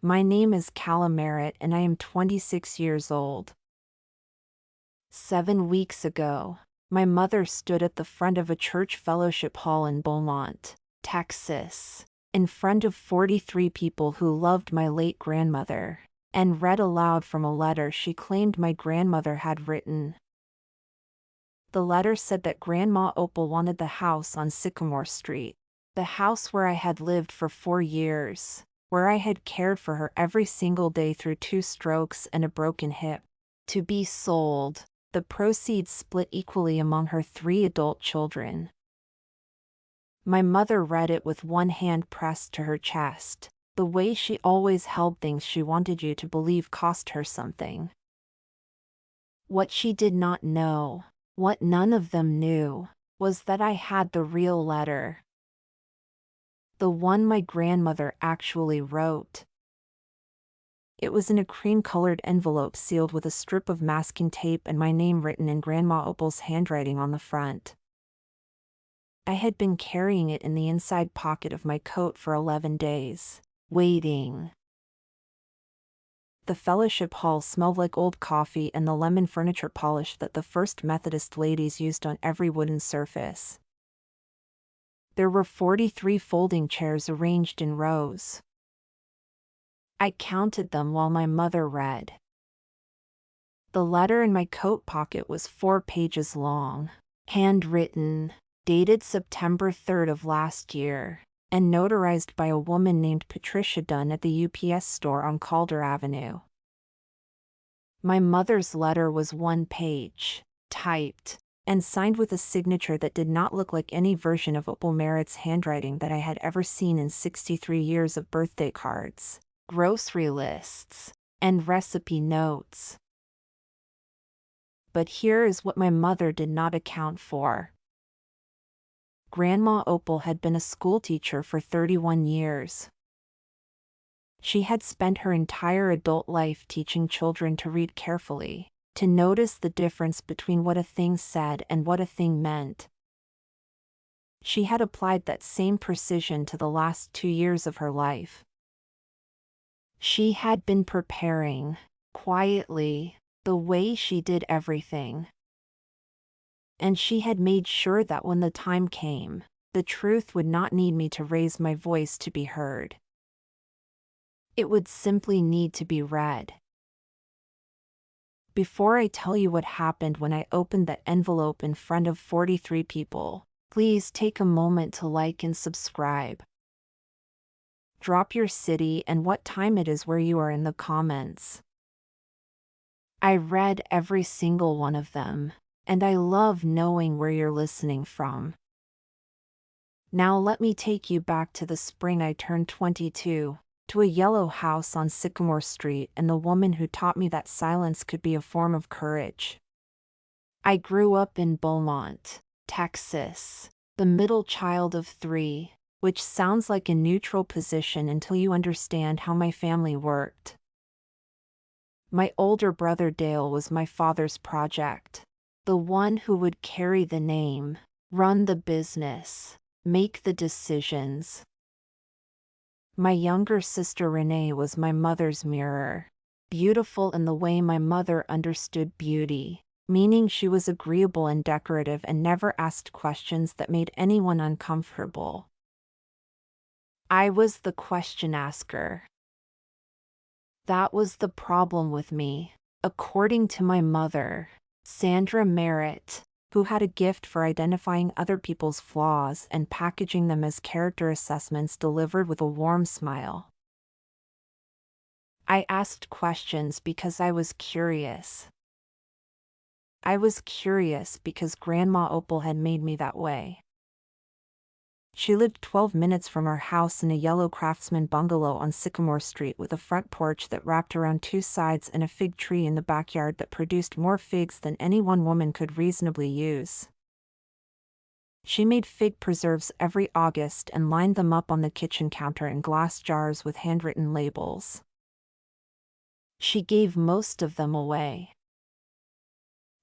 My name is Calla Merritt and I am 26 years old. 7 weeks ago, my mother stood at the front of a church fellowship hall in Beaumont, Texas, in front of 43 people who loved my late grandmother, and read aloud from a letter she claimed my grandmother had written. The letter said that Grandma Opal wanted the house on Sycamore Street, the house where I had lived for 4 years, where I had cared for her every single day through 2 strokes and a broken hip, to be sold, the proceeds split equally among her 3 adult children. My mother read it with one hand pressed to her chest, the way she always held things she wanted you to believe cost her something. What she did not know, what none of them knew, was that I had the real letter. The one my grandmother actually wrote. It was in a cream-colored envelope sealed with a strip of masking tape and my name written in Grandma Opal's handwriting on the front. I had been carrying it in the inside pocket of my coat for 11 days, waiting. The fellowship hall smelled like old coffee and the lemon furniture polish that the First Methodist ladies used on every wooden surface. There were 43 folding chairs arranged in rows. I counted them while my mother read. The letter in my coat pocket was 4 pages long, handwritten, dated September 3rd of last year, and notarized by a woman named Patricia Dunn at the UPS store on Calder Avenue. My mother's letter was 1 page, typed, and signed with a signature that did not look like any version of Opal Merritt's handwriting that I had ever seen in 63 years of birthday cards, grocery lists, and recipe notes. But here is what my mother did not account for. Grandma Opal had been a schoolteacher for 31 years. She had spent her entire adult life teaching children to read carefully, to notice the difference between what a thing said and what a thing meant. She had applied that same precision to the last 2 years of her life. She had been preparing, quietly, the way she did everything. And she had made sure that when the time came, the truth would not need me to raise my voice to be heard. It would simply need to be read. Before I tell you what happened when I opened that envelope in front of 43 people, please take a moment to like and subscribe. Drop your city and what time it is where you are in the comments. I read every single one of them, and I love knowing where you're listening from. Now let me take you back to the spring I turned 22, to a yellow house on Sycamore Street and the woman who taught me that silence could be a form of courage. I grew up in Beaumont, Texas, the middle child of 3, which sounds like a neutral position until you understand how my family worked. My older brother Dale was my father's project, the one who would carry the name, run the business, make the decisions. My younger sister Renee was my mother's mirror, beautiful in the way my mother understood beauty, meaning she was agreeable and decorative and never asked questions that made anyone uncomfortable. I was the question asker. That was the problem with me, according to my mother, Sandra Merritt, who had a gift for identifying other people's flaws and packaging them as character assessments delivered with a warm smile. I asked questions because I was curious. I was curious because Grandma Opal had made me that way. She lived 12 minutes from our house in a yellow craftsman bungalow on Sycamore Street with a front porch that wrapped around 2 sides and a fig tree in the backyard that produced more figs than any one woman could reasonably use. She made fig preserves every August and lined them up on the kitchen counter in glass jars with handwritten labels. She gave most of them away.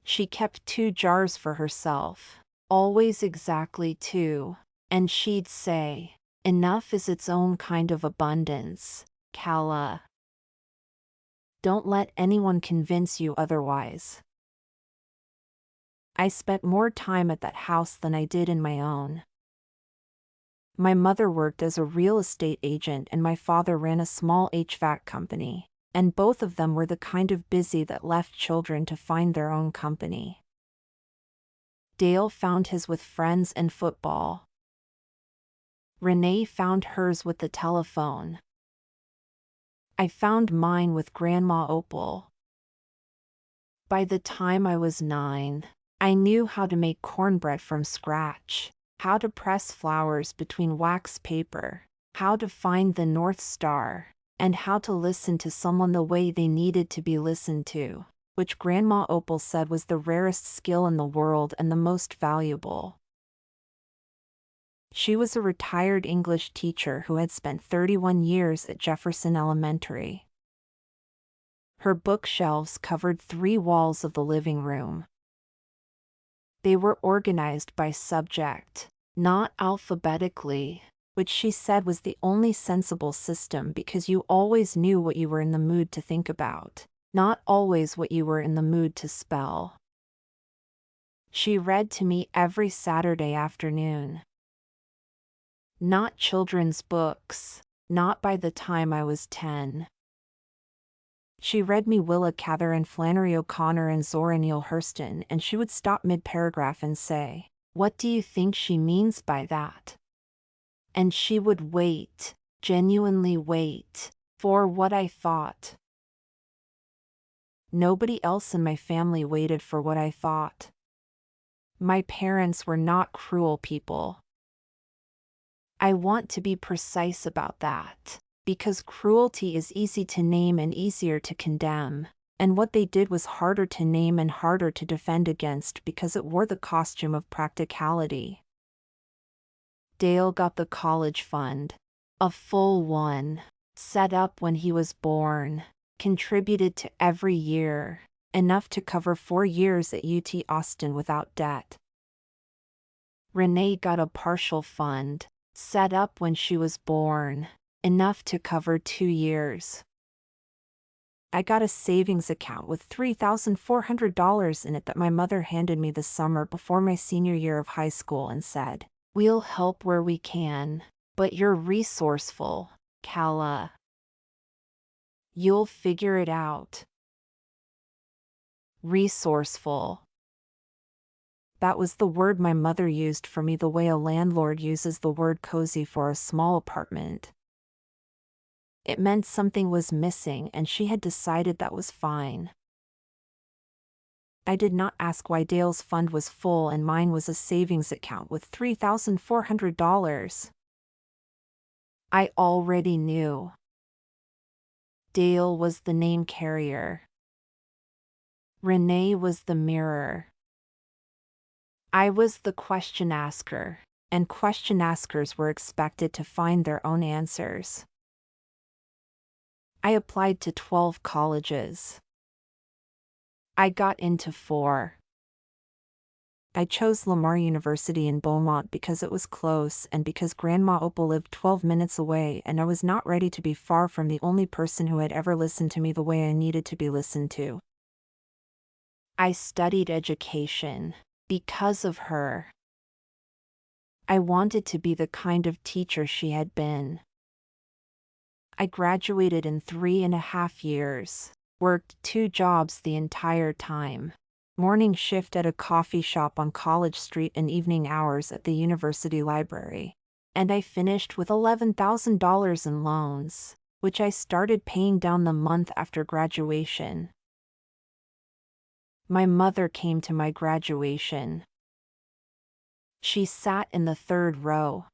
She kept 2 jars for herself, always exactly 2. And she'd say, "Enough is its own kind of abundance, Calla." Don't let anyone convince you otherwise. I spent more time at that house than I did in my own. My mother worked as a real estate agent and my father ran a small HVAC company, and both of them were the kind of busy that left children to find their own company. Dale found his with friends and football. Renee found hers with the telephone. I found mine with Grandma Opal. By the time I was 9, I knew how to make cornbread from scratch, how to press flowers between wax paper, how to find the North Star, and how to listen to someone the way they needed to be listened to, which Grandma Opal said was the rarest skill in the world and the most valuable. She was a retired English teacher who had spent 31 years at Jefferson Elementary. Her bookshelves covered 3 walls of the living room. They were organized by subject, not alphabetically, which she said was the only sensible system because you always knew what you were in the mood to think about, not always what you were in the mood to spell. She read to me every Saturday afternoon. Not children's books, not by the time I was 10. She read me Willa Cather and Flannery O'Connor and Zora Neale Hurston, and she would stop mid-paragraph and say, "What do you think she means by that?" And she would wait, genuinely wait, for what I thought. Nobody else in my family waited for what I thought. My parents were not cruel people. I want to be precise about that, because cruelty is easy to name and easier to condemn, and what they did was harder to name and harder to defend against because it wore the costume of practicality. Dale got the college fund, a full one, set up when he was born, contributed to every year, enough to cover 4 years at UT Austin without debt. Renee got a partial fund, set up when she was born, enough to cover 2 years. I got a savings account with $3,400 in it that my mother handed me the summer before my senior year of high school and said, "We'll help where we can, but you're resourceful, Calla. You'll figure it out." Resourceful. That was the word my mother used for me the way a landlord uses the word cozy for a small apartment. It meant something was missing and she had decided that was fine. I did not ask why Dale's fund was full and mine was a savings account with $3,400. I already knew. Dale was the name carrier. Renee was the mirror. I was the question asker, and question askers were expected to find their own answers. I applied to 12 colleges. I got into 4. I chose Lamar University in Beaumont because it was close and because Grandma Opal lived 12 minutes away and I was not ready to be far from the only person who had ever listened to me the way I needed to be listened to. I studied education because of her. I wanted to be the kind of teacher she had been. I graduated in 3.5 years, worked 2 jobs the entire time. Morning shift at a coffee shop on College Street and evening hours at the university library. And I finished with $11,000 in loans, which I started paying down the month after graduation. My mother came to my graduation. She sat in the 3rd row.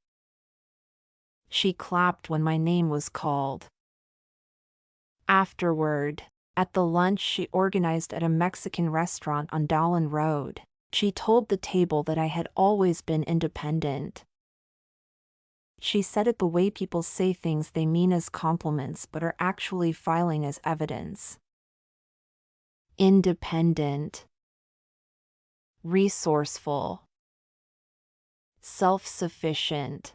She clapped when my name was called. Afterward, at the lunch she organized at a Mexican restaurant on Dowland Road, she told the table that I had always been independent. She said it the way people say things they mean as compliments but are actually filing as evidence. Independent. Resourceful. Self-sufficient.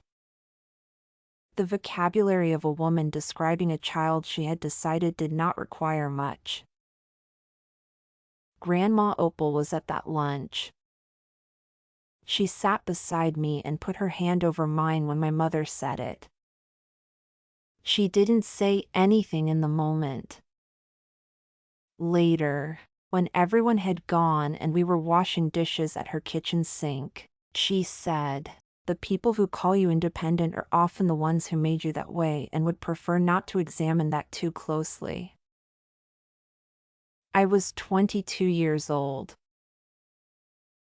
The vocabulary of a woman describing a child she had decided did not require much. Grandma Opal was at that lunch. She sat beside me and put her hand over mine when my mother said it. She didn't say anything in the moment. Later, when everyone had gone and we were washing dishes at her kitchen sink, she said, "The people who call you independent are often the ones who made you that way and would prefer not to examine that too closely." I was 22 years old.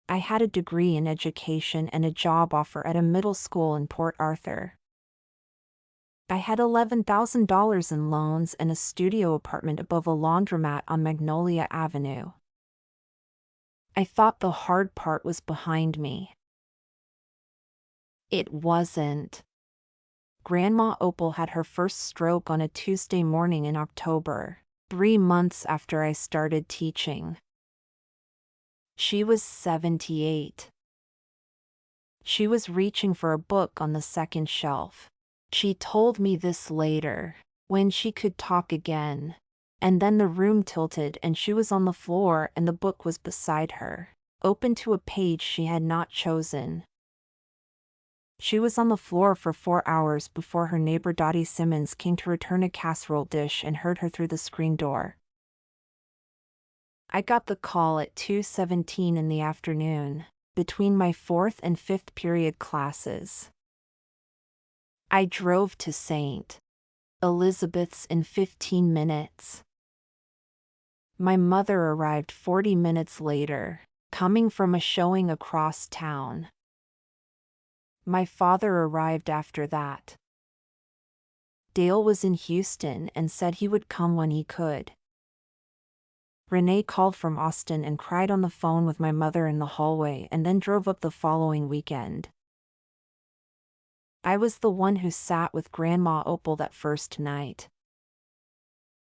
I had a degree in education and a job offer at a middle school in Port Arthur. I had $11,000 in loans and a studio apartment above a laundromat on Magnolia Avenue. I thought the hard part was behind me. It wasn't. Grandma Opal had her first stroke on a Tuesday morning in October, 3 months after I started teaching. She was 78. She was reaching for a book on the second shelf. She told me this later, when she could talk again. And then the room tilted and she was on the floor and the book was beside her, open to a page she had not chosen. She was on the floor for 4 hours before her neighbor Dottie Simmons came to return a casserole dish and heard her through the screen door. I got the call at 2:17 in the afternoon, between my 4th and 5th period classes. I drove to St. Elizabeth's in 15 minutes. My mother arrived 40 minutes later, coming from a showing across town. My father arrived after that. Dale was in Houston and said he would come when he could. Renee called from Austin and cried on the phone with my mother in the hallway and then drove up the following weekend. I was the one who sat with Grandma Opal that first night.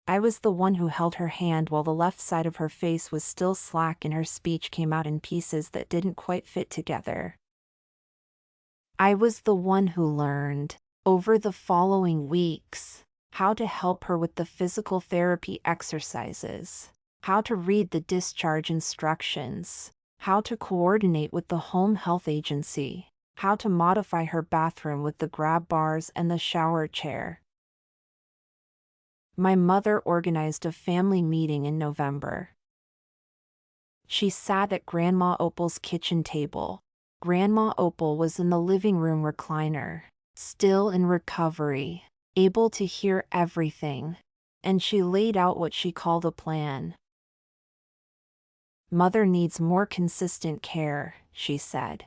I was the one who held her hand while the left side of her face was still slack and her speech came out in pieces that didn't quite fit together. I was the one who learned, over the following weeks, how to help her with the physical therapy exercises, how to read the discharge instructions, how to coordinate with the home health agency, how to modify her bathroom with the grab bars and the shower chair. My mother organized a family meeting in November. She sat at Grandma Opal's kitchen table. Grandma Opal was in the living room recliner, still in recovery, able to hear everything, and she laid out what she called a plan. "Mother needs more consistent care," she said.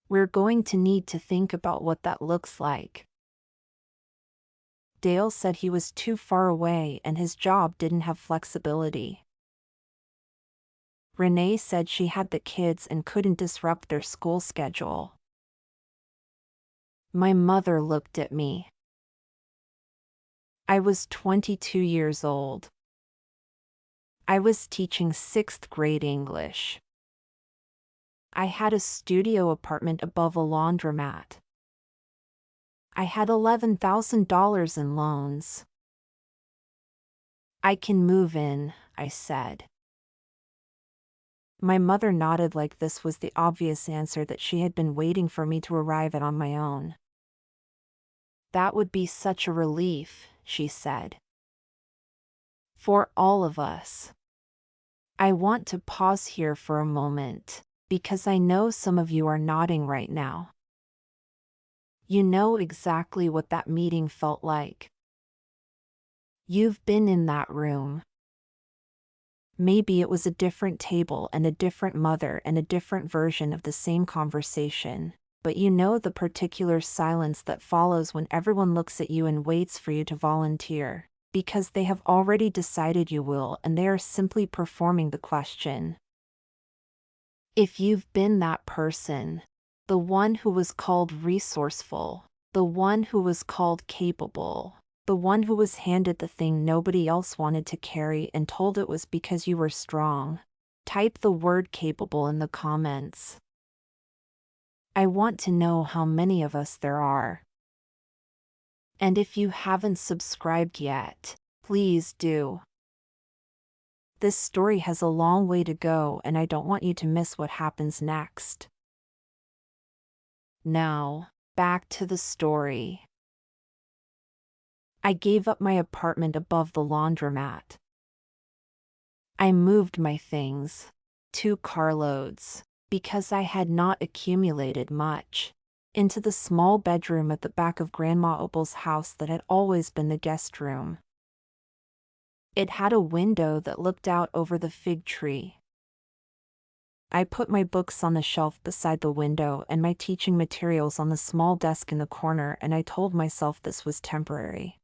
"We're going to need to think about what that looks like." Dale said he was too far away and his job didn't have flexibility. Renee said she had the kids and couldn't disrupt their school schedule. My mother looked at me. I was 22 years old. I was teaching 6th grade English. I had a studio apartment above a laundromat. I had $11,000 in loans. "I can move in," I said. My mother nodded like this was the obvious answer that she had been waiting for me to arrive at on my own. "That would be such a relief," she said. "For all of us." I want to pause here for a moment, because I know some of you are nodding right now. You know exactly what that meeting felt like. You've been in that room. Maybe it was a different table and a different mother and a different version of the same conversation, but you know the particular silence that follows when everyone looks at you and waits for you to volunteer, because they have already decided you will and they are simply performing the question. If you've been that person, the one who was called resourceful, the one who was called capable, the one who was handed the thing nobody else wanted to carry and told it was because you were strong, type the word capable in the comments. I want to know how many of us there are. And if you haven't subscribed yet, please do. This story has a long way to go, and I don't want you to miss what happens next. Now, back to the story. I gave up my apartment above the laundromat. I moved my things, 2 carloads, because I had not accumulated much, into the small bedroom at the back of Grandma Opal's house that had always been the guest room. It had a window that looked out over the fig tree. I put my books on the shelf beside the window and my teaching materials on the small desk in the corner, and I told myself this was temporary.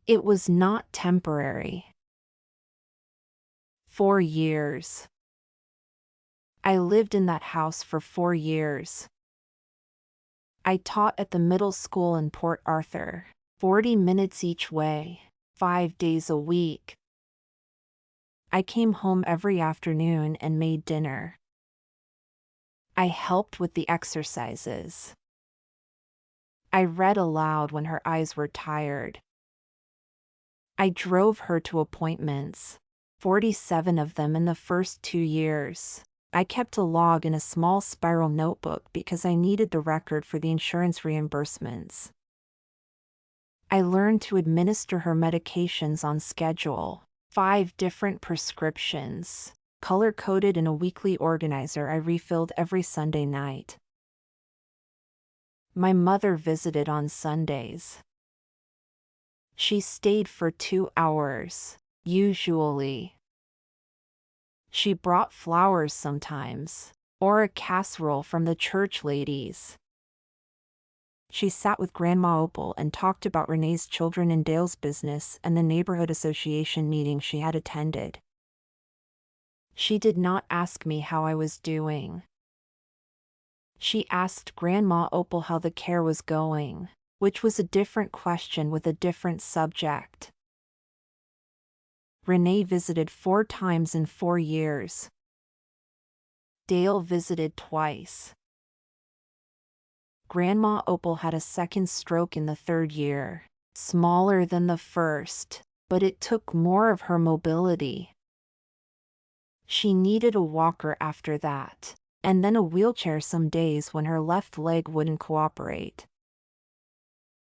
It was not temporary. 4 years. I lived in that house for 4 years. I taught at the middle school in Port Arthur, 40 minutes each way, 5 days a week. I came home every afternoon and made dinner. I helped with the exercises. I read aloud when her eyes were tired. I drove her to appointments, 47 of them in the first 2 years. I kept a log in a small spiral notebook because I needed the record for the insurance reimbursements. I learned to administer her medications on schedule, 5 different prescriptions, color-coded in a weekly organizer I refilled every Sunday night. My mother visited on Sundays. She stayed for 2 hours, usually. She brought flowers sometimes, or a casserole from the church ladies. She sat with Grandma Opal and talked about Renee's children and Dale's business and the neighborhood association meeting she had attended. She did not ask me how I was doing. She asked Grandma Opal how the care was going, which was a different question with a different subject. Renee visited 4 times in 4 years. Dale visited twice. Grandma Opal had a second stroke in the 3rd year, smaller than the first, but it took more of her mobility. She needed a walker after that, and then a wheelchair some days when her left leg wouldn't cooperate.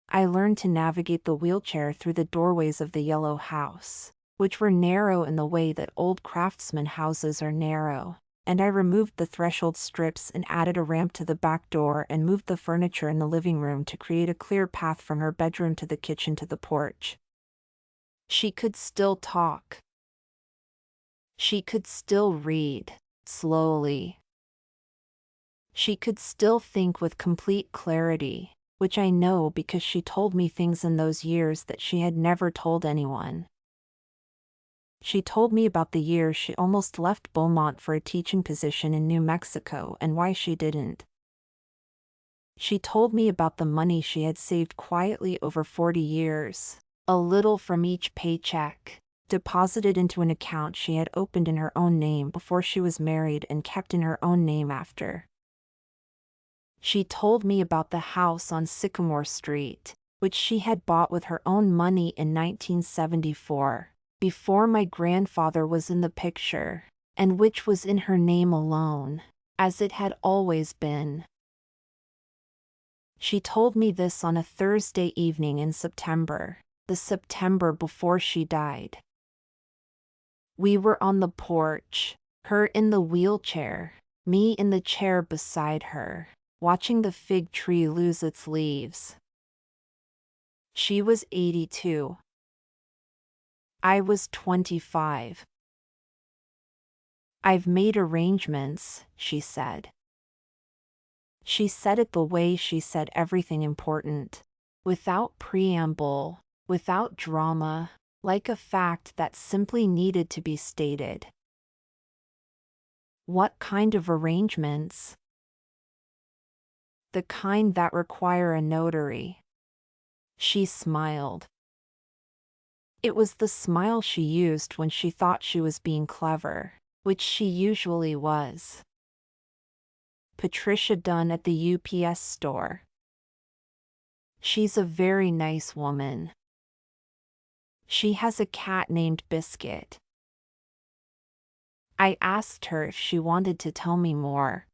I learned to navigate the wheelchair through the doorways of the yellow house, which were narrow in the way that old craftsman houses are narrow, and I removed the threshold strips and added a ramp to the back door and moved the furniture in the living room to create a clear path from her bedroom to the kitchen to the porch. She could still talk. She could still read, slowly. She could still think with complete clarity, which I know because she told me things in those years that she had never told anyone. She told me about the year she almost left Beaumont for a teaching position in New Mexico and why she didn't. She told me about the money she had saved quietly over 40 years, a little from each paycheck, deposited into an account she had opened in her own name before she was married and kept in her own name after. She told me about the house on Sycamore Street, which she had bought with her own money in 1974. Before my grandfather was in the picture, and which was in her name alone, as it had always been. She told me this on a Thursday evening in September, the September before she died. We were on the porch, her in the wheelchair, me in the chair beside her, watching the fig tree lose its leaves. She was 82. I was 25. I've made arrangements, she said. She said it the way she said everything important, without preamble, without drama, like a fact that simply needed to be stated. What kind of arrangements? The kind that require a notary. She smiled. It was the smile she used when she thought she was being clever, which she usually was. Patricia Dunn at the UPS store. She's a very nice woman. She has a cat named Biscuit. I asked her if she wanted to tell me more.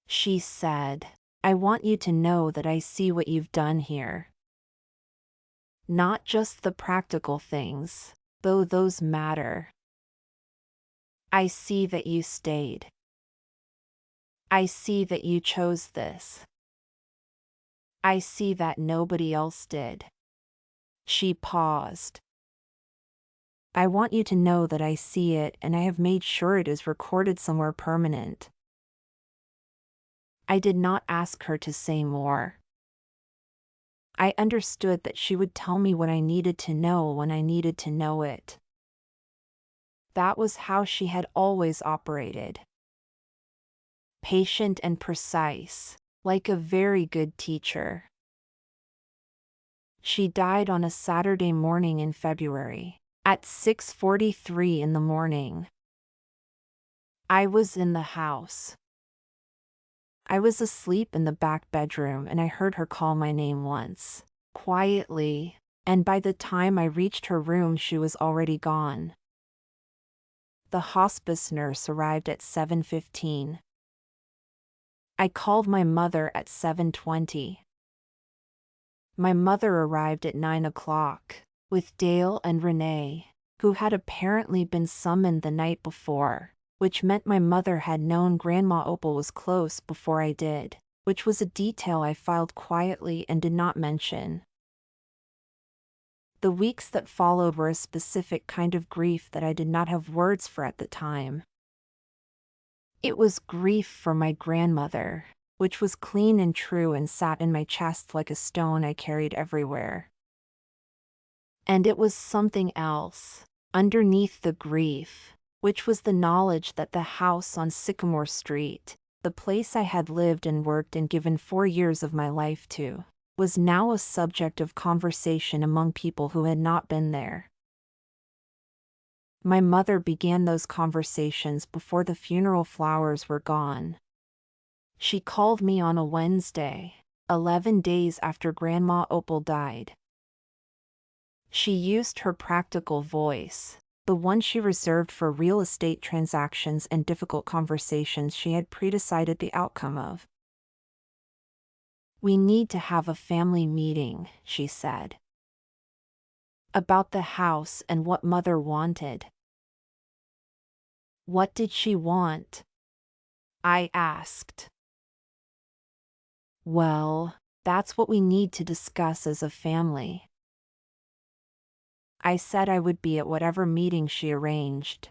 She said, I want you to know that I see what you've done here. Not just the practical things, though those matter. I see that you stayed. I see that you chose this. I see that nobody else did. She paused. I want you to know that I see it, and I have made sure it is recorded somewhere permanent. I did not ask her to say more. I understood that she would tell me what I needed to know when I needed to know it. That was how she had always operated. Patient and precise, like a very good teacher. She died on a Saturday morning in February, at 6:43 in the morning. I was in the house. I was asleep in the back bedroom and I heard her call my name once, quietly, and by the time I reached her room she was already gone. The hospice nurse arrived at 7:15. I called my mother at 7:20. My mother arrived at 9 o'clock, with Dale and Renee, who had apparently been summoned the night before, which meant my mother had known Grandma Opal was close before I did, which was a detail I filed quietly and did not mention. The weeks that followed were a specific kind of grief that I did not have words for at the time. It was grief for my grandmother, which was clean and true and sat in my chest like a stone I carried everywhere. And it was something else, underneath the grief, which was the knowledge that the house on Sycamore Street, the place I had lived and worked and given 4 years of my life to, was now a subject of conversation among people who had not been there. My mother began those conversations before the funeral flowers were gone. She called me on a Wednesday, 11 days after Grandma Opal died. She used her practical voice, the one she reserved for real estate transactions and difficult conversations she had predecided the outcome of. We need to have a family meeting, she said. About the house and what Mother wanted. What did she want? I asked. Well, that's what we need to discuss as a family. I said I would be at whatever meeting she arranged.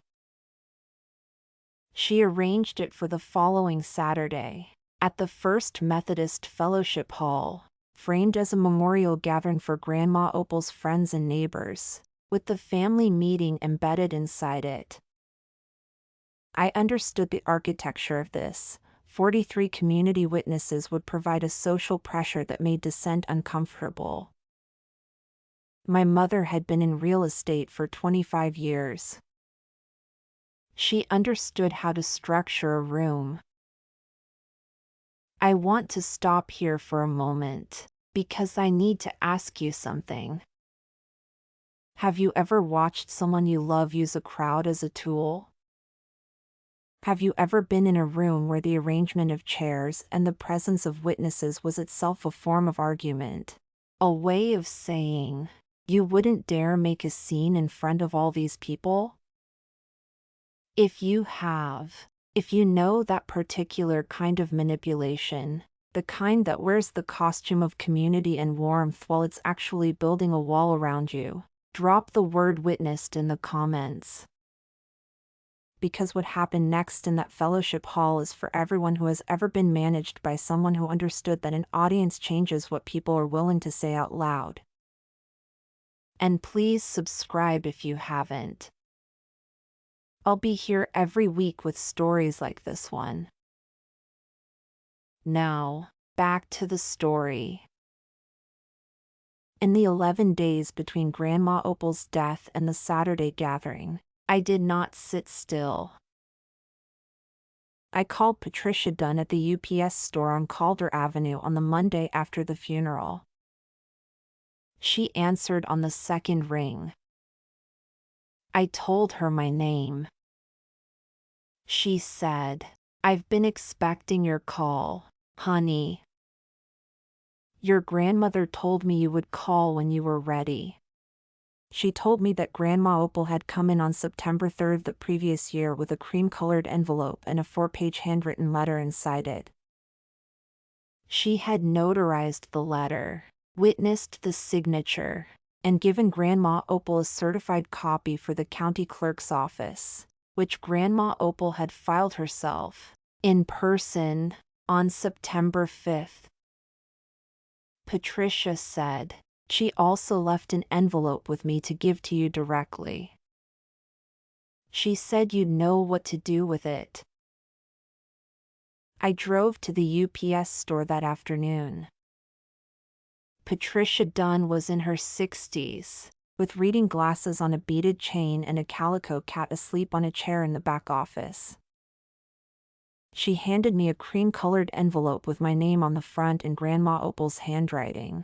She arranged it for the following Saturday, at the First Methodist Fellowship Hall, framed as a memorial gathering for Grandma Opal's friends and neighbors, with the family meeting embedded inside it. I understood the architecture of this. 43 community witnesses would provide a social pressure that made dissent uncomfortable. My mother had been in real estate for 25 years. She understood how to structure a room. I want to stop here for a moment, because I need to ask you something. Have you ever watched someone you love use a crowd as a tool? Have you ever been in a room where the arrangement of chairs and the presence of witnesses was itself a form of argument? A way of saying, you wouldn't dare make a scene in front of all these people? If you have, if you know that particular kind of manipulation, the kind that wears the costume of community and warmth while it's actually building a wall around you, drop the word witnessed in the comments. Because what happened next in that fellowship hall is for everyone who has ever been managed by someone who understood that an audience changes what people are willing to say out loud. And please subscribe if you haven't. I'll be here every week with stories like this one. Now, back to the story. In the 11 days between Grandma Opal's death and the Saturday gathering, I did not sit still. I called Patricia Dunn at the UPS store on Calder Avenue on the Monday after the funeral. She answered on the second ring. I told her my name. She said, "I've been expecting your call, honey. Your grandmother told me you would call when you were ready." She told me that Grandma Opal had come in on September 3rd the previous year with a cream-colored envelope and a 4-page handwritten letter inside it. She had notarized the letter, witnessed the signature, and given Grandma Opal a certified copy for the county clerk's office, which Grandma Opal had filed herself, in person, on September 5th. Patricia said, "She also left an envelope with me to give to you directly. She said you'd know what to do with it." I drove to the UPS store that afternoon. Patricia Dunn was in her 60s, with reading glasses on a beaded chain and a calico cat asleep on a chair in the back office. She handed me a cream-colored envelope with my name on the front in Grandma Opal's handwriting.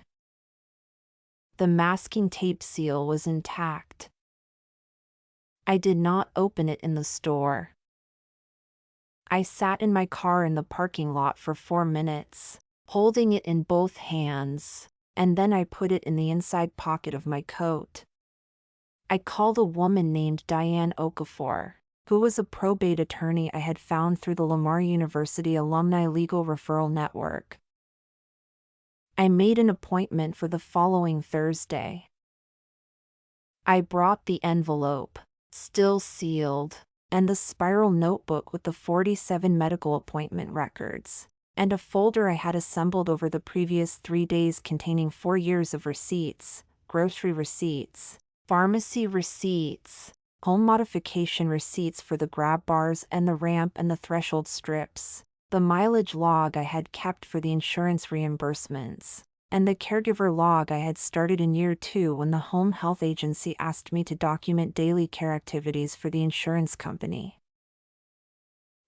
The masking tape seal was intact. I did not open it in the store. I sat in my car in the parking lot for 4 minutes, holding it in both hands, and then I put it in the inside pocket of my coat. I called a woman named Diane Okafor, who was a probate attorney I had found through the Lamar University Alumni Legal Referral Network. I made an appointment for the following Thursday. I brought the envelope, still sealed, and the spiral notebook with the 47 medical appointment records, and a folder I had assembled over the previous 3 days containing 4 years of receipts, grocery receipts, pharmacy receipts, home modification receipts for the grab bars and the ramp and the threshold strips, the mileage log I had kept for the insurance reimbursements, and the caregiver log I had started in year 2 when the home health agency asked me to document daily care activities for the insurance company.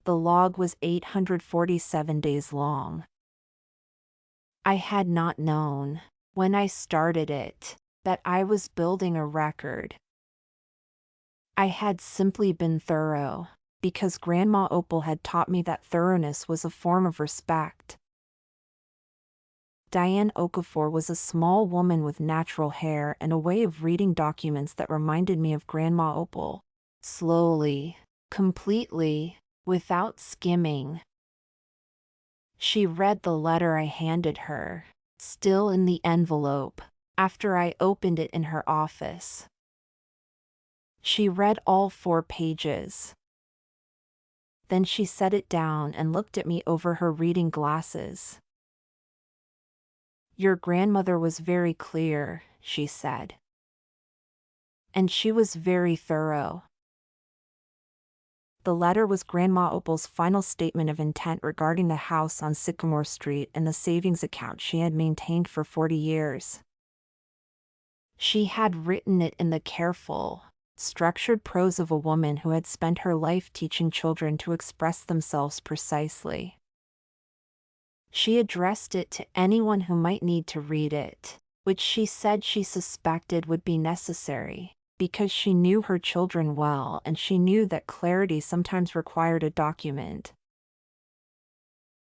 The log was 847 days long. I had not known, when I started it, that I was building a record. I had simply been thorough, because Grandma Opal had taught me that thoroughness was a form of respect. Diane Okafor was a small woman with natural hair and a way of reading documents that reminded me of Grandma Opal. Slowly, completely, without skimming. She read the letter I handed her, still in the envelope, after I opened it in her office. She read all 4 pages. Then she set it down and looked at me over her reading glasses. "Your grandmother was very clear," she said. "And she was very thorough." The letter was Grandma Opal's final statement of intent regarding the house on Sycamore Street and the savings account she had maintained for 40 years. She had written it in the careful, structured prose of a woman who had spent her life teaching children to express themselves precisely. She addressed it to anyone who might need to read it, which she said she suspected would be necessary, because she knew her children well and she knew that clarity sometimes required a document.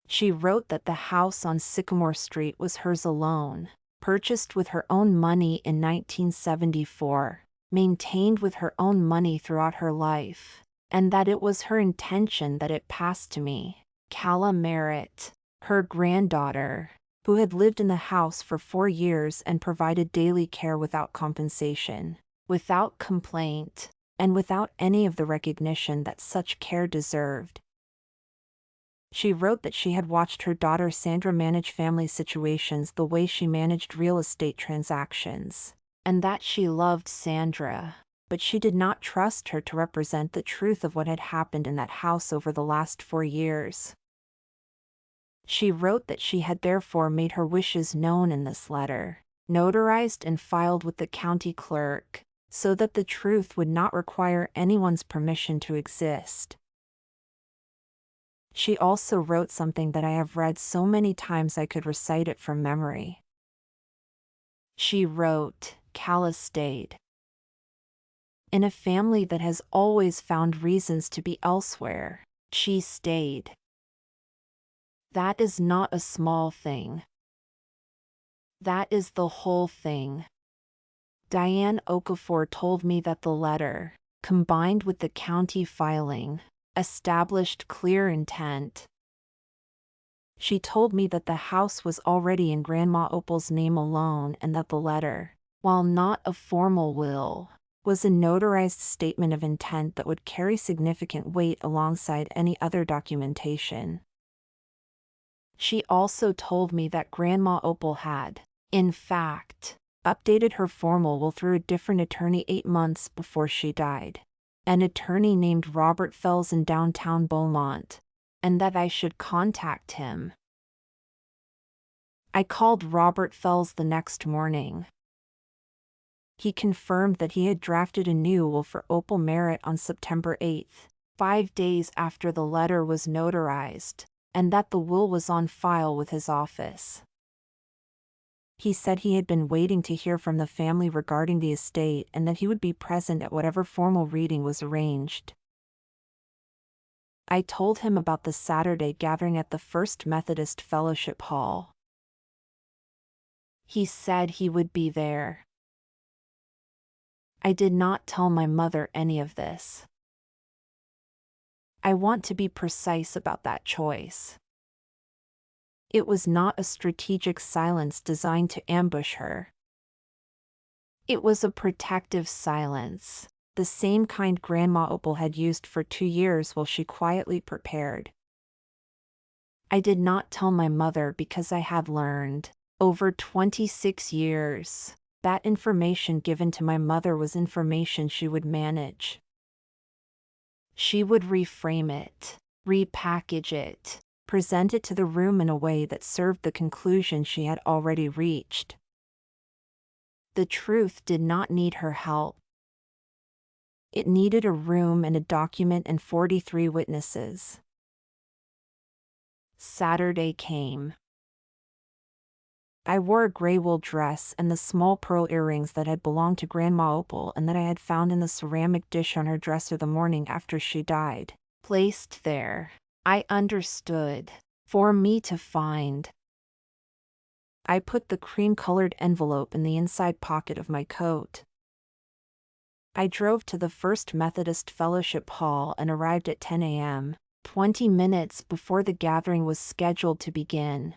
She wrote that the house on Sycamore Street was hers alone, purchased with her own money in 1974, maintained with her own money throughout her life, and that it was her intention that it pass to me, Calla Merritt, her granddaughter, who had lived in the house for 4 years and provided daily care without compensation, without complaint, and without any of the recognition that such care deserved. She wrote that she had watched her daughter Sandra manage family situations the way she managed real estate transactions, and that she loved Sandra, but she did not trust her to represent the truth of what had happened in that house over the last 4 years. She wrote that she had therefore made her wishes known in this letter, notarized and filed with the county clerk, so that the truth would not require anyone's permission to exist. She also wrote something that I have read so many times I could recite it from memory. She wrote, "Calla stayed. In a family that has always found reasons to be elsewhere, she stayed. That is not a small thing. That is the whole thing." Diane Okafor told me that the letter, combined with the county filing, established clear intent. She told me that the house was already in Grandma Opal's name alone and that the letter, while not a formal will, was a notarized statement of intent that would carry significant weight alongside any other documentation. She also told me that Grandma Opal had, in fact, updated her formal will through a different attorney 8 months before she died, an attorney named Robert Fells in downtown Beaumont, and that I should contact him. I called Robert Fells the next morning. He confirmed that he had drafted a new will for Opal Merritt on September 8th, 5 days after the letter was notarized, and that the will was on file with his office. He said he had been waiting to hear from the family regarding the estate and that he would be present at whatever formal reading was arranged. I told him about the Saturday gathering at the First Methodist Fellowship Hall. He said he would be there. I did not tell my mother any of this. I want to be precise about that choice. It was not a strategic silence designed to ambush her. It was a protective silence, the same kind Grandma Opal had used for 2 years while she quietly prepared. I did not tell my mother because I had learned, over 26 years, that information given to my mother was information she would manage. She would reframe it, repackage it, present it to the room in a way that served the conclusion she had already reached. The truth did not need her help. It needed a room and a document and 43 witnesses. Saturday came. I wore a gray wool dress and the small pearl earrings that had belonged to Grandma Opal and that I had found in the ceramic dish on her dresser the morning after she died, placed there, I understood, for me to find. I put the cream-colored envelope in the inside pocket of my coat. I drove to the First Methodist Fellowship Hall and arrived at 10 a.m., 20 minutes before the gathering was scheduled to begin.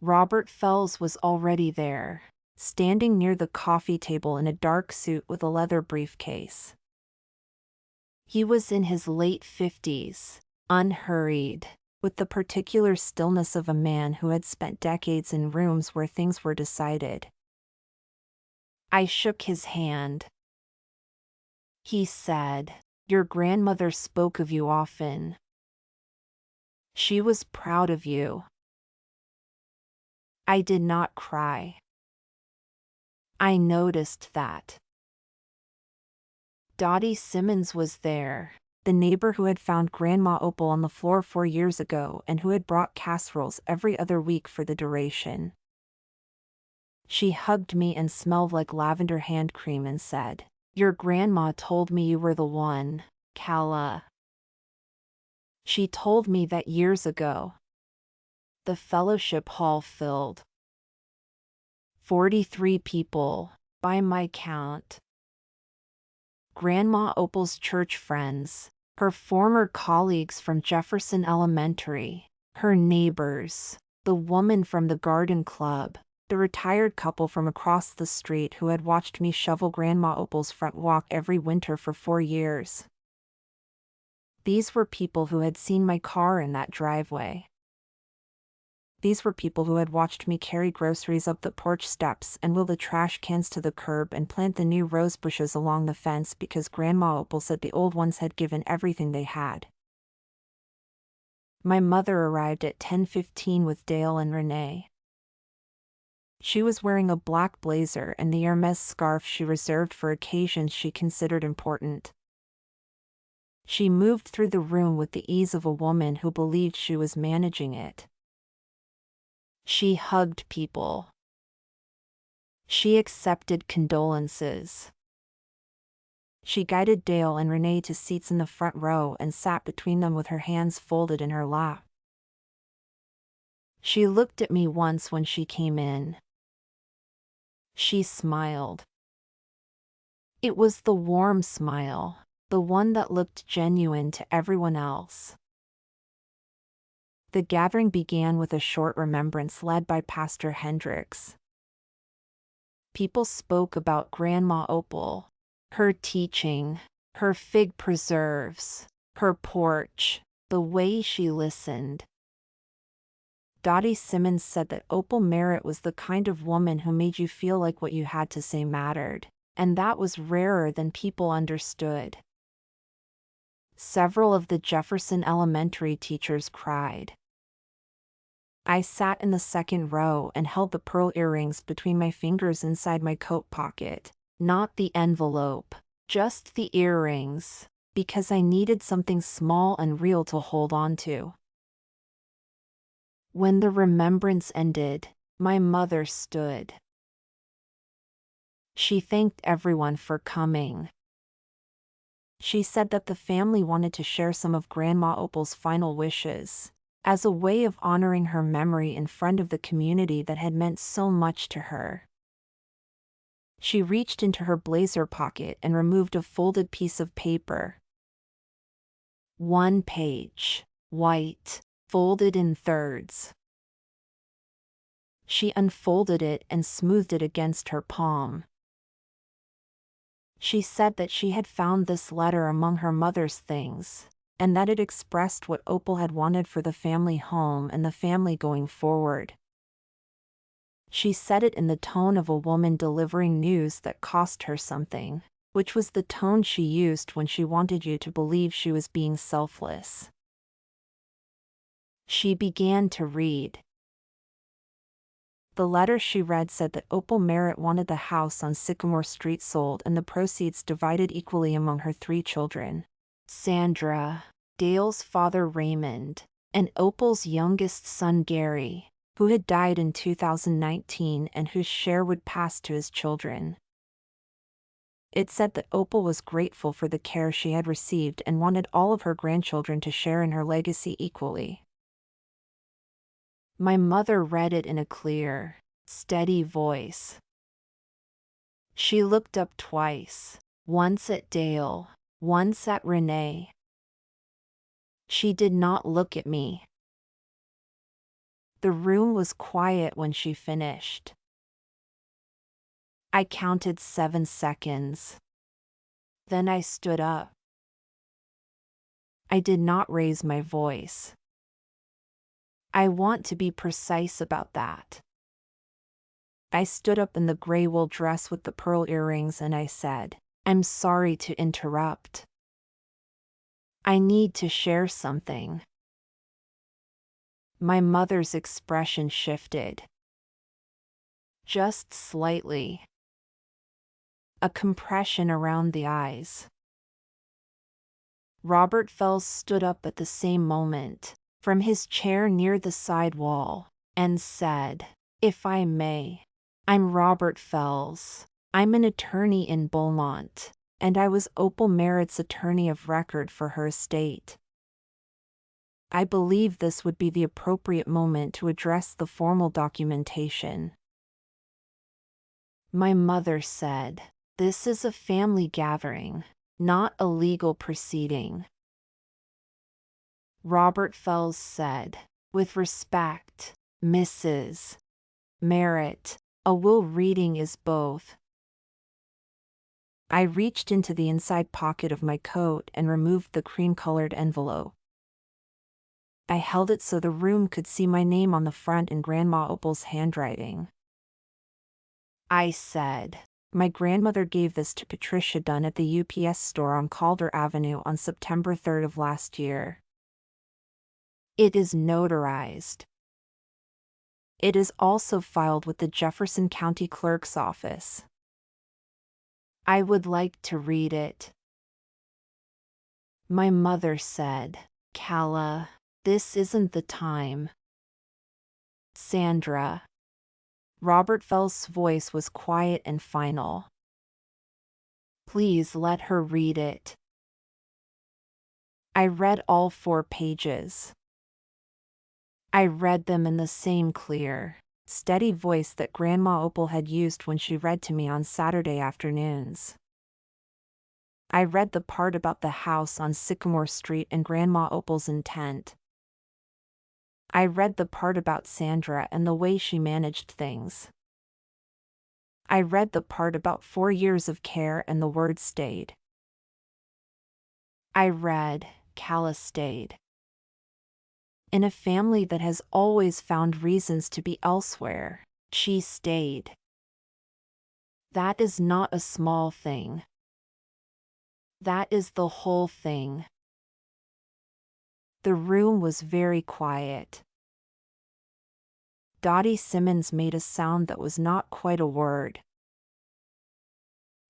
Robert Fells was already there, standing near the coffee table in a dark suit with a leather briefcase. He was in his late 50s, unhurried, with the particular stillness of a man who had spent decades in rooms where things were decided. I shook his hand. He said, "Your grandmother spoke of you often. She was proud of you." I did not cry. I noticed that. Dottie Simmons was there, the neighbor who had found Grandma Opal on the floor 4 years ago and who had brought casseroles every other week for the duration. She hugged me and smelled like lavender hand cream and said, "Your grandma told me you were the one, Calla." She told me that years ago. The fellowship hall filled. 43 people, by my count. Grandma Opal's church friends, her former colleagues from Jefferson Elementary, her neighbors, the woman from the garden club, the retired couple from across the street who had watched me shovel Grandma Opal's front walk every winter for 4 years. These were people who had seen my car in that driveway. These were people who had watched me carry groceries up the porch steps and wheel the trash cans to the curb and plant the new rose bushes along the fence because Grandma Opal said the old ones had given everything they had. My mother arrived at 10:15 with Dale and Renee. She was wearing a black blazer and the Hermes scarf she reserved for occasions she considered important. She moved through the room with the ease of a woman who believed she was managing it. She hugged people. She accepted condolences. She guided Dale and Renee to seats in the front row and sat between them with her hands folded in her lap. She looked at me once when she came in. She smiled. It was the warm smile, the one that looked genuine to everyone else. The gathering began with a short remembrance led by Pastor Hendricks. People spoke about Grandma Opal, her teaching, her fig preserves, her porch, the way she listened. Dottie Simmons said that Opal Merritt was the kind of woman who made you feel like what you had to say mattered, and that was rarer than people understood. Several of the Jefferson Elementary teachers cried. I sat in the second row and held the pearl earrings between my fingers inside my coat pocket, not the envelope, just the earrings, because I needed something small and real to hold on to. When the remembrance ended, my mother stood. She thanked everyone for coming. She said that the family wanted to share some of Grandma Opal's final wishes, as a way of honoring her memory in front of the community that had meant so much to her. She reached into her blazer pocket and removed a folded piece of paper. 1 page, white, folded in thirds. She unfolded it and smoothed it against her palm. She said that she had found this letter among her mother's things, and that it expressed what Opal had wanted for the family home and the family going forward. She said it in the tone of a woman delivering news that cost her something, which was the tone she used when she wanted you to believe she was being selfless. She began to read. The letter she read said that Opal Merritt wanted the house on Sycamore Street sold and the proceeds divided equally among her 3 children, Sandra, Dale's father Raymond, and Opal's youngest son Gary, who had died in 2019 and whose share would pass to his children. It said that Opal was grateful for the care she had received and wanted all of her grandchildren to share in her legacy equally. My mother read it in a clear, steady voice. She looked up twice, once at Dale, once at Renee. She did not look at me. The room was quiet when she finished. I counted 7 seconds. Then I stood up. I did not raise my voice. I want to be precise about that. I stood up in the gray wool dress with the pearl earrings and I said, "I'm sorry to interrupt. I need to share something." My mother's expression shifted. Just slightly. A compression around the eyes. Robert Fells stood up at the same moment, from his chair near the side wall, and said, "If I may, I'm Robert Fells. I'm an attorney in Beaumont, and I was Opal Merritt's attorney of record for her estate. I believe this would be the appropriate moment to address the formal documentation." My mother said, "This is a family gathering, not a legal proceeding." Robert Fells said, "With respect, Mrs. Merritt, a will reading is both." I reached into the inside pocket of my coat and removed the cream-colored envelope. I held it so the room could see my name on the front in Grandma Opal's handwriting. I said, "My grandmother gave this to Patricia Dunn at the UPS store on Calder Avenue on September 3rd of last year. It is notarized. It is also filed with the Jefferson County Clerk's office. I would like to read it." My mother said, "Calla, this isn't the time." Sandra. Robert Fell's voice was quiet and final. "Please let her read it." I read all 4 pages. I read them in the same clear, steady voice that Grandma Opal had used when she read to me on Saturday afternoons. I read the part about the house on Sycamore Street and Grandma Opal's intent. I read the part about Sandra and the way she managed things. I read the part about 4 years of care and the word stayed. I read, Calla stayed. In a family that has always found reasons to be elsewhere, she stayed. That is not a small thing. That is the whole thing. The room was very quiet. Dottie Simmons made a sound that was not quite a word.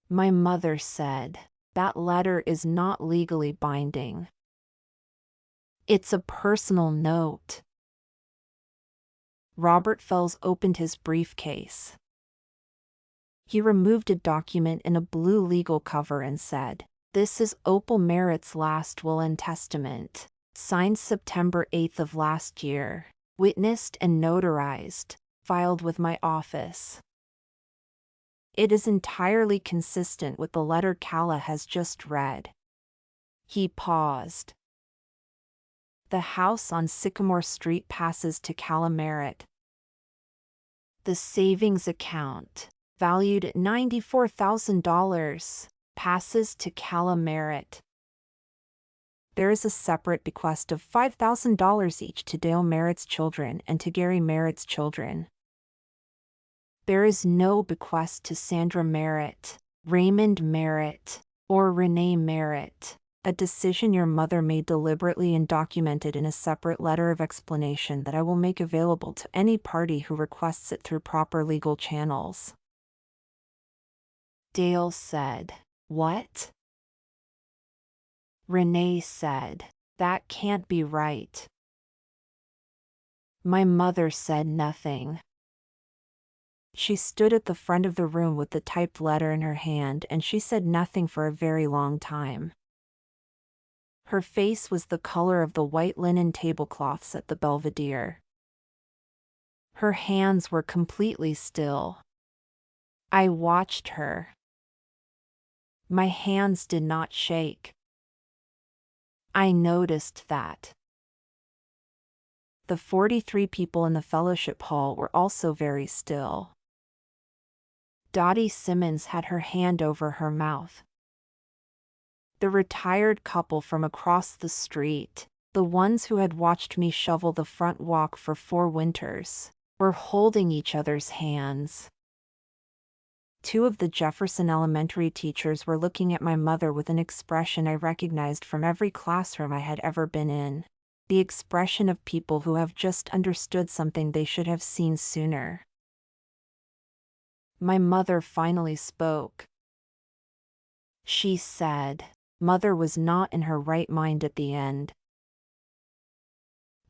My mother said, "That letter is not legally binding. It's a personal note." Robert Fells opened his briefcase. He removed a document in a blue legal cover and said, "This is Opal Merritt's last will and testament, signed September 8th of last year, witnessed and notarized, filed with my office. It is entirely consistent with the letter Calla has just read." He paused. "The house on Sycamore Street passes to Calla Merritt. The savings account, valued at $94,000, passes to Calla Merritt. There is a separate bequest of $5,000 each to Dale Merritt's children and to Gary Merritt's children. There is no bequest to Sandra Merritt, Raymond Merritt, or Renee Merritt, a decision your mother made deliberately and documented in a separate letter of explanation that I will make available to any party who requests it through proper legal channels." Dale said, "What?" Renee said, "That can't be right." My mother said nothing. She stood at the front of the room with the typed letter in her hand, and she said nothing for a very long time. Her face was the color of the white linen tablecloths at the Belvedere. Her hands were completely still. I watched her. My hands did not shake. I noticed that. The 43 people in the fellowship hall were also very still. Dottie Simmons had her hand over her mouth. The retired couple from across the street, the ones who had watched me shovel the front walk for 4 winters, were holding each other's hands. 2 of the Jefferson Elementary teachers were looking at my mother with an expression I recognized from every classroom I had ever been in, the expression of people who have just understood something they should have seen sooner. My mother finally spoke. She said, "Mother was not in her right mind at the end."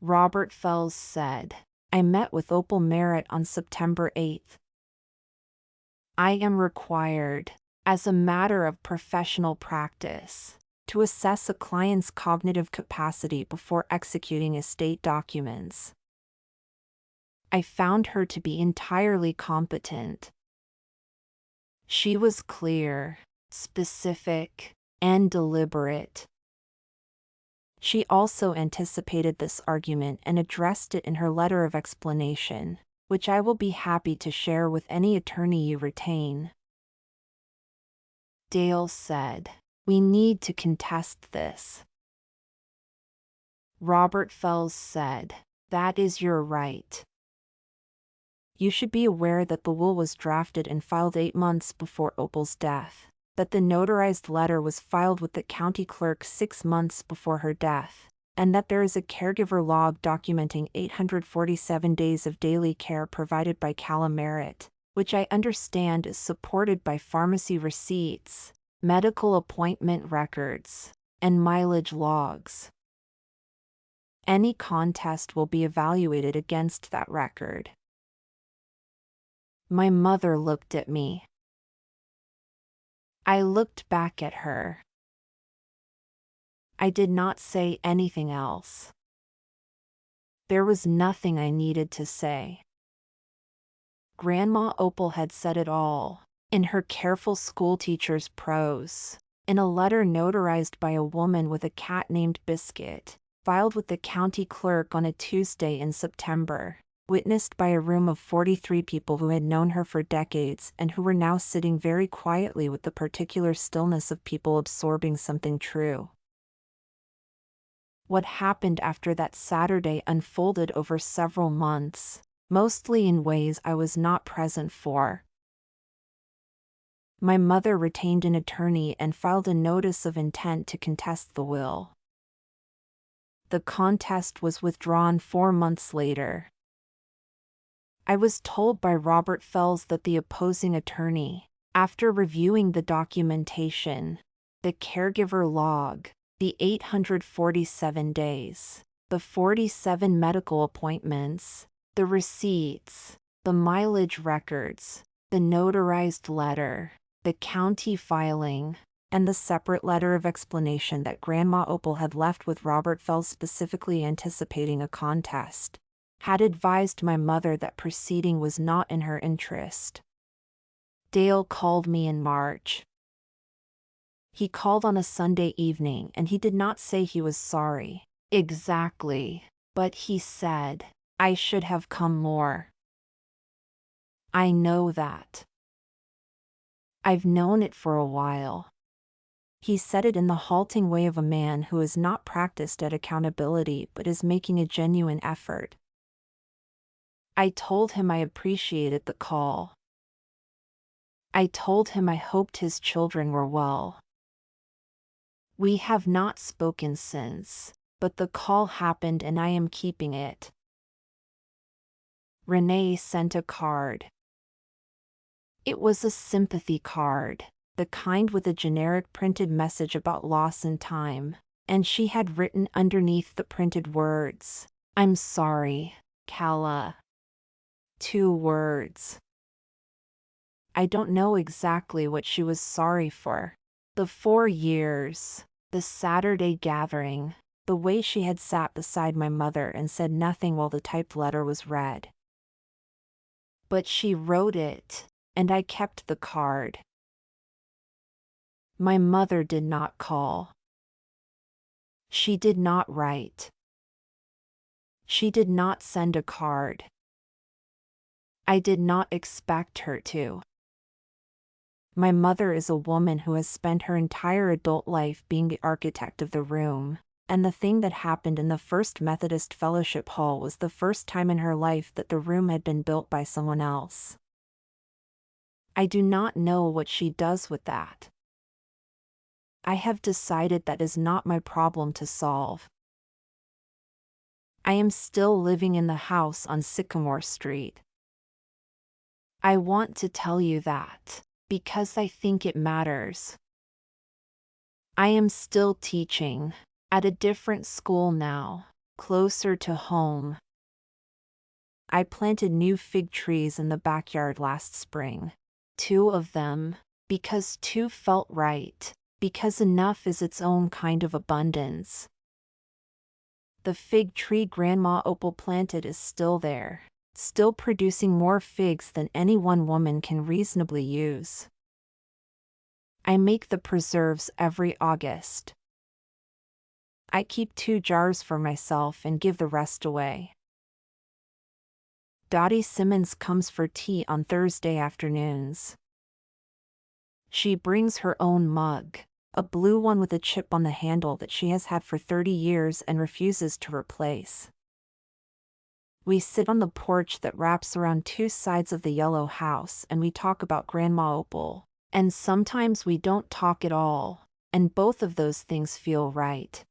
Robert Fells said, "I met with Opal Merritt on September 8th. I am required, as a matter of professional practice, to assess a client's cognitive capacity before executing estate documents. I found her to be entirely competent. She was clear, specific, and deliberate. She also anticipated this argument and addressed it in her letter of explanation, which I will be happy to share with any attorney you retain." Dale said, "We need to contest this." Robert Fells said, "That is your right. You should be aware that the will was drafted and filed 8 months before Opal's death, that the notarized letter was filed with the county clerk 6 months before her death, and that there is a caregiver log documenting 847 days of daily care provided by Calla Merritt, which I understand is supported by pharmacy receipts, medical appointment records, and mileage logs. Any contest will be evaluated against that record. My mother looked at me. I looked back at her. I did not say anything else. There was nothing I needed to say. Grandma Opal had said it all, in her careful schoolteacher's prose, in a letter notarized by a woman with a cat named Biscuit, filed with the county clerk on a Tuesday in September, witnessed by a room of 43 people who had known her for decades and who were now sitting very quietly with the particular stillness of people absorbing something true. What happened after that Saturday unfolded over several months, mostly in ways I was not present for. My mother retained an attorney and filed a notice of intent to contest the will. The contest was withdrawn 4 months later. I was told by Robert Fells that the opposing attorney, after reviewing the documentation, the caregiver log, the 847 days, the 47 medical appointments, the receipts, the mileage records, the notarized letter, the county filing, and the separate letter of explanation that Grandma Opal had left with Robert Fells specifically anticipating a contest, had advised my mother that proceeding was not in her interest. Dale called me in March. He called on a Sunday evening and he did not say he was sorry, exactly, but he said, "I should have come more." I know that. I've known it for a while. He said it in the halting way of a man who is not practiced at accountability but is making a genuine effort. I told him I appreciated the call. I told him I hoped his children were well. We have not spoken since, but the call happened and I am keeping it. Renee sent a card. It was a sympathy card, the kind with a generic printed message about loss and time, and she had written underneath the printed words, "I'm sorry, Calla." 2 words. I don't know exactly what she was sorry for. The 4 years, the Saturday gathering, the way she had sat beside my mother and said nothing while the typed letter was read. But she wrote it, and I kept the card. My mother did not call. She did not write. She did not send a card. I did not expect her to. My mother is a woman who has spent her entire adult life being the architect of the room, and the thing that happened in the First Methodist Fellowship Hall was the first time in her life that the room had been built by someone else. I do not know what she does with that. I have decided that is not my problem to solve. I am still living in the house on Sycamore Street. I want to tell you that, because I think it matters. I am still teaching, at a different school now, closer to home. I planted new fig trees in the backyard last spring. 2 of them, because 2 felt right, because enough is its own kind of abundance. The fig tree Grandma Opal planted is still there, still producing more figs than any one woman can reasonably use. I make the preserves every August. I keep 2 jars for myself and give the rest away. Dottie Simmons comes for tea on Thursday afternoons. She brings her own mug, a blue one with a chip on the handle that she has had for 30 years and refuses to replace. We sit on the porch that wraps around 2 sides of the yellow house and we talk about Grandma Opal, and sometimes we don't talk at all, and both of those things feel right.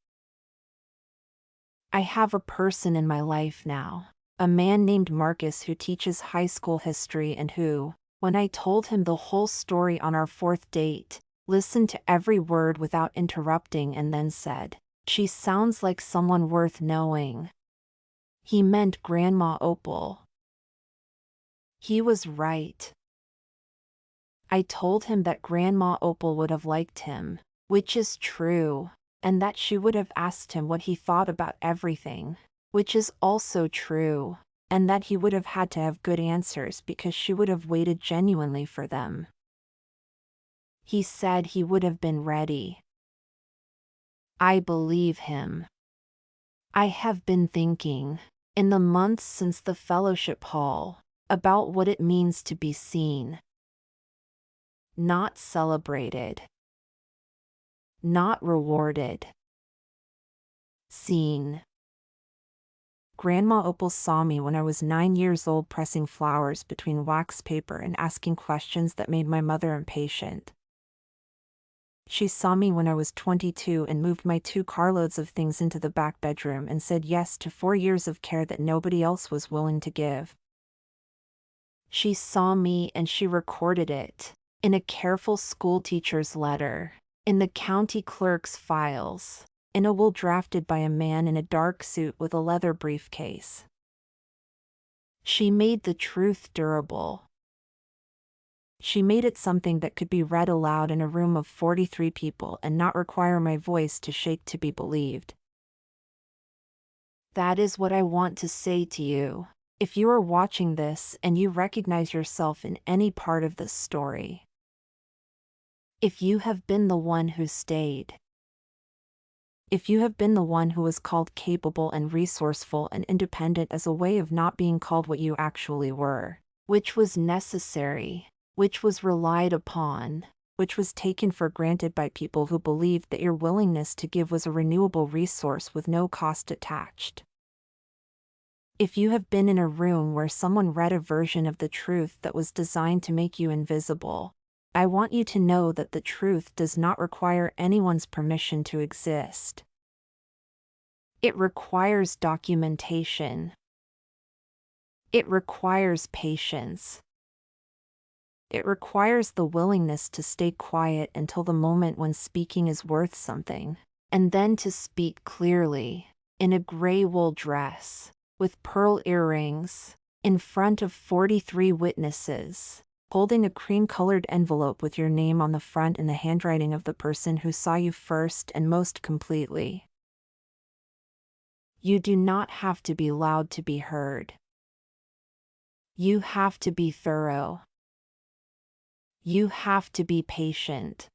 I have a person in my life now, a man named Marcus who teaches high school history and who, when I told him the whole story on our 4th date, listened to every word without interrupting, and then said, "She sounds like someone worth knowing." He meant Grandma Opal. He was right. I told him that Grandma Opal would have liked him, which is true, and that she would have asked him what he thought about everything, which is also true, and that he would have had to have good answers because she would have waited genuinely for them. He said he would have been ready. I believe him. I have been thinking, in the months since the fellowship hall, about what it means to be seen. Not celebrated. Not rewarded. Seen. Grandma Opal saw me when I was 9 years old pressing flowers between wax paper and asking questions that made my mother impatient. She saw me when I was 22 and moved my 2 carloads of things into the back bedroom and said yes to 4 years of care that nobody else was willing to give. She saw me and she recorded it, in a careful schoolteacher's letter, in the county clerk's files, in a will drafted by a man in a dark suit with a leather briefcase. She made the truth durable. She made it something that could be read aloud in a room of 43 people and not require my voice to shake to be believed. That is what I want to say to you, if you are watching this and you recognize yourself in any part of this story. If you have been the one who stayed. If you have been the one who was called capable and resourceful and independent as a way of not being called what you actually were, which was necessary, which was relied upon, which was taken for granted by people who believed that your willingness to give was a renewable resource with no cost attached. If you have been in a room where someone read a version of the truth that was designed to make you invisible, I want you to know that the truth does not require anyone's permission to exist. It requires documentation. It requires patience. It requires the willingness to stay quiet until the moment when speaking is worth something, and then to speak clearly, in a gray wool dress, with pearl earrings, in front of 43 witnesses, holding a cream-colored envelope with your name on the front in the handwriting of the person who saw you first and most completely. You do not have to be loud to be heard. You have to be thorough. You have to be patient.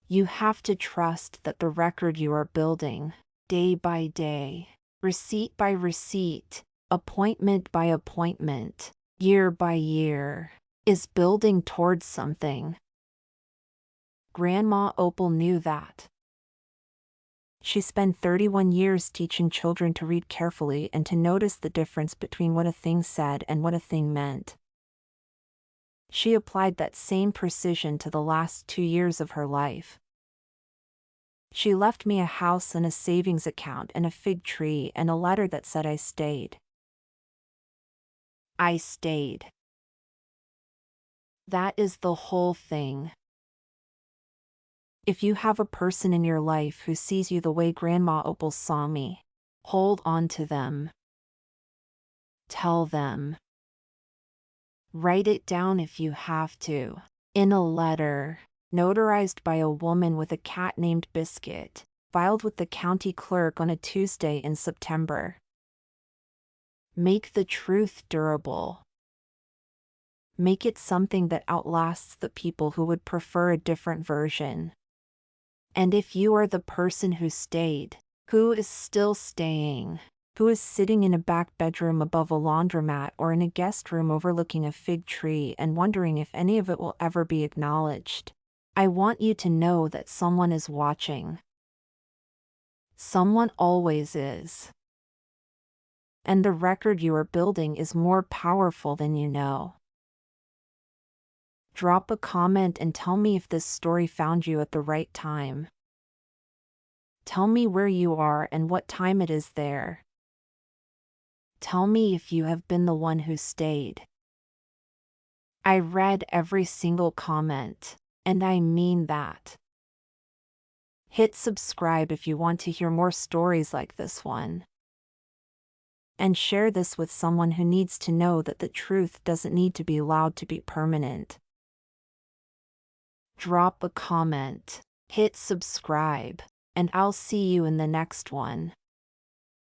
You have to trust that the record you are building, day by day, receipt by receipt, appointment by appointment, year by year, is building towards something. Grandma Opal knew that. She spent 31 years teaching children to read carefully and to notice the difference between what a thing said and what a thing meant. She applied that same precision to the last 2 years of her life. She left me a house and a savings account and a fig tree and a letter that said I stayed. I stayed. That is the whole thing. If you have a person in your life who sees you the way Grandma Opal saw me, hold on to them. Tell them. Write it down if you have to, in a letter, notarized by a woman with a cat named Biscuit, filed with the county clerk on a Tuesday in September. Make the truth durable. Make it something that outlasts the people who would prefer a different version. And if you are the person who stayed, who is still staying, who is sitting in a back bedroom above a laundromat or in a guest room overlooking a fig tree and wondering if any of it will ever be acknowledged, I want you to know that someone is watching. Someone always is. And the record you are building is more powerful than you know. Drop a comment and tell me if this story found you at the right time. Tell me where you are and what time it is there. Tell me if you have been the one who stayed. I read every single comment. And I mean that. Hit subscribe if you want to hear more stories like this one. And share this with someone who needs to know that the truth doesn't need to be loud to be permanent. Drop a comment, hit subscribe, and I'll see you in the next one.